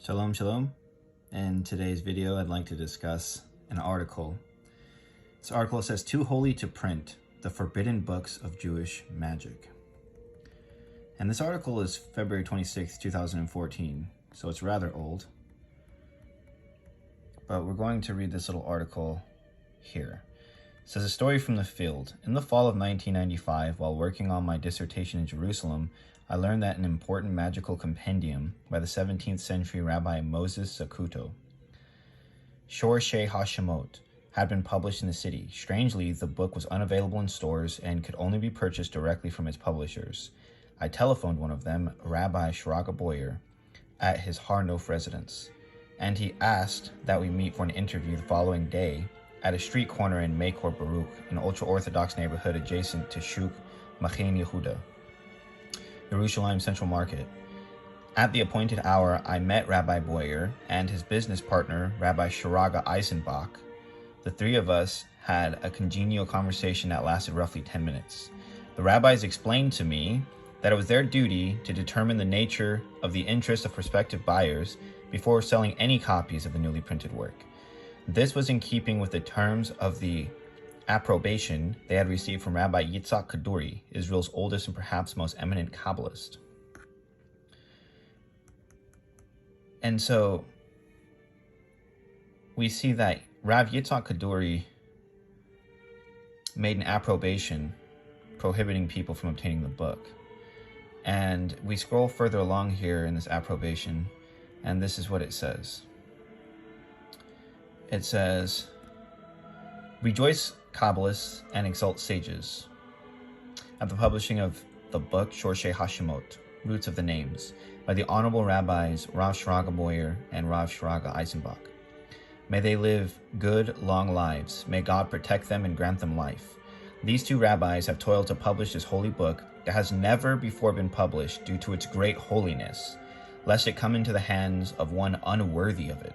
Shalom, shalom. In today's video, I'd like to discuss an article. This article says, "Too Holy to Print, the Forbidden Books of Jewish Magic." And this article is February 26, 2014, so it's rather old. But we're going to read this little article here. It says, "A story from the field. In the fall of 1995, while working on my dissertation in Jerusalem, I learned that an important magical compendium by the 17th century Rabbi Moses Zacuto, Shor Shei Hashemot, had been published in the city. Strangely, the book was unavailable in stores and could only be purchased directly from its publishers. I telephoned one of them, Rabbi Shraga Boyer, at his Har Nof residence, and he asked that we meet for an interview the following day at a street corner in Makor Baruch, an ultra-Orthodox neighborhood adjacent to Shuk Machain Yehuda, Yerushalayim Central Market. At the appointed hour, I met Rabbi Boyer and his business partner, Rabbi Shraga Eisenbach. The three of us had a congenial conversation that lasted roughly 10 minutes. The rabbis explained to me that it was their duty to determine the nature of the interest of prospective buyers before selling any copies of the newly printed work. This was in keeping with the terms of the approbation they had received from Rabbi Yitzhak Kaduri, Israel's oldest and perhaps most eminent Kabbalist." And so we see that Rav Yitzhak Kaduri made an approbation prohibiting people from obtaining the book. And we scroll further along here in this approbation, and this is what it says. It says, "Rejoice, Kabbalists, and exalt sages at the publishing of the book Shor Shei Hashemot, Roots of the Names, by the Honorable Rabbis Rav Shraga Boyer and Rav Shraga Eisenbach. May they live good, long lives. May God protect them and grant them life. These two rabbis have toiled to publish this holy book that has never before been published due to its great holiness, lest it come into the hands of one unworthy of it.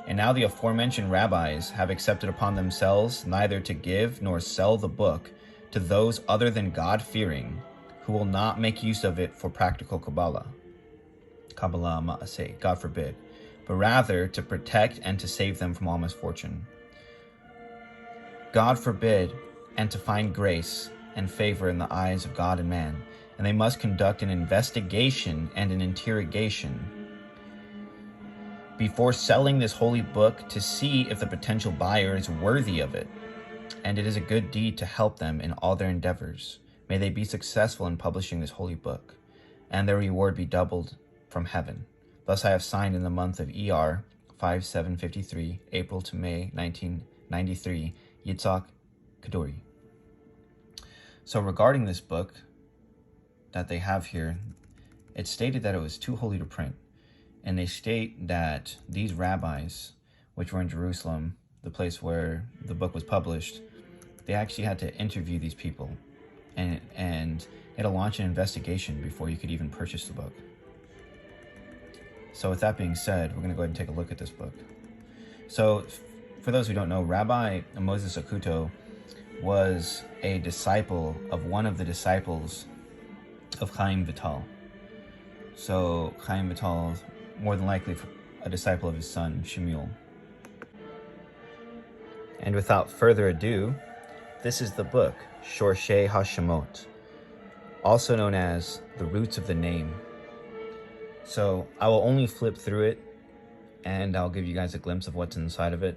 And now the aforementioned rabbis have accepted upon themselves neither to give nor sell the book to those other than God-fearing, who will not make use of it for practical Kabbalah, Ma'aseh, God forbid, but rather to protect and to save them from all misfortune. God forbid, and to find grace and favor in the eyes of God and man, and they must conduct an investigation and an interrogation before selling this holy book to see if the potential buyer is worthy of it, and it is a good deed to help them in all their endeavors. May they be successful in publishing this holy book, and their reward be doubled from heaven. Thus I have signed in the month of ER 5753, April to May 1993, Yitzhak Kaduri." So regarding this book that they have here, it stated that it was too holy to print. And they state that these rabbis, which were in Jerusalem, the place where the book was published, they actually had to interview these people and they had to launch an investigation before you could even purchase the book. So with that being said, we're going to go ahead and take a look at this book. So for those who don't know, Rabbi Moses Zacuto was a disciple of one of the disciples of Chaim Vital. So Chaim Vital, more than likely a disciple of his son, Shemuel. And without further ado, this is the book, Shor Shei Hashemot, also known as the Roots of the Name. So I will only flip through it, and I'll give you guys a glimpse of what's inside of it.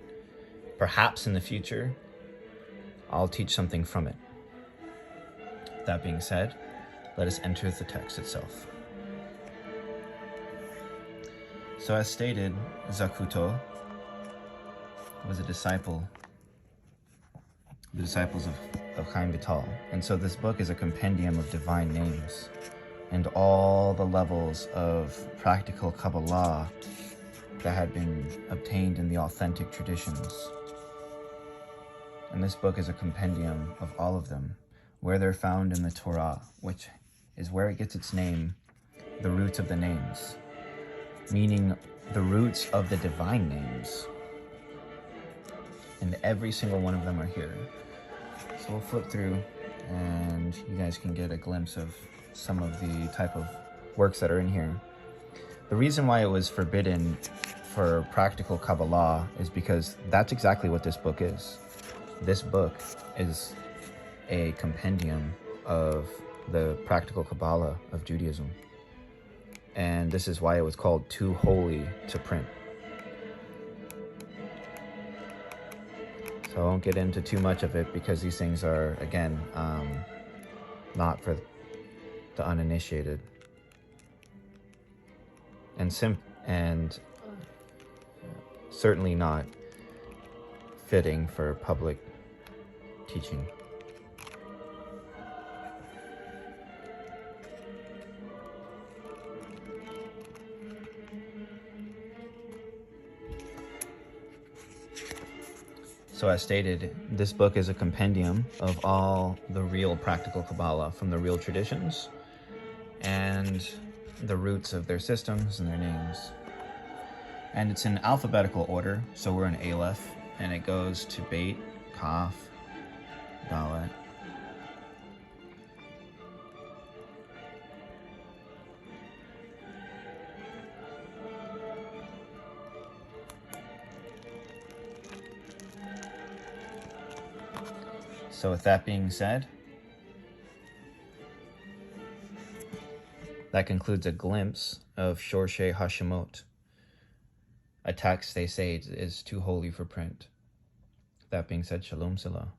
Perhaps in the future, I'll teach something from it. That being said, let us enter the text itself. So as stated, Zacuto was a disciple, the disciples of Chaim Vital. And so this book is a compendium of divine names and all the levels of practical Kabbalah that had been obtained in the authentic traditions. And this book is a compendium of all of them, where they're found in the Torah, which is where it gets its name, the roots of the names, meaning the roots of the divine names. And every single one of them are here. So we'll flip through and you guys can get a glimpse of some of the type of works that are in here. The reason why it was forbidden for practical Kabbalah is because that's exactly what this book is. This book is a compendium of the practical Kabbalah of Judaism. And this is why it was called too holy to print. So I won't get into too much of it because these things are, again, not for the uninitiated. And certainly not fitting for public teaching. So as stated, this book is a compendium of all the real practical Kabbalah from the real traditions and the roots of their systems and their names. And it's in alphabetical order, so we're in Aleph, and it goes to Beit, Kaf, Dalet. So with that being said, that concludes a glimpse of Shorshei Hashemot, a text they say is too holy for print. That being said, Shalom Salah.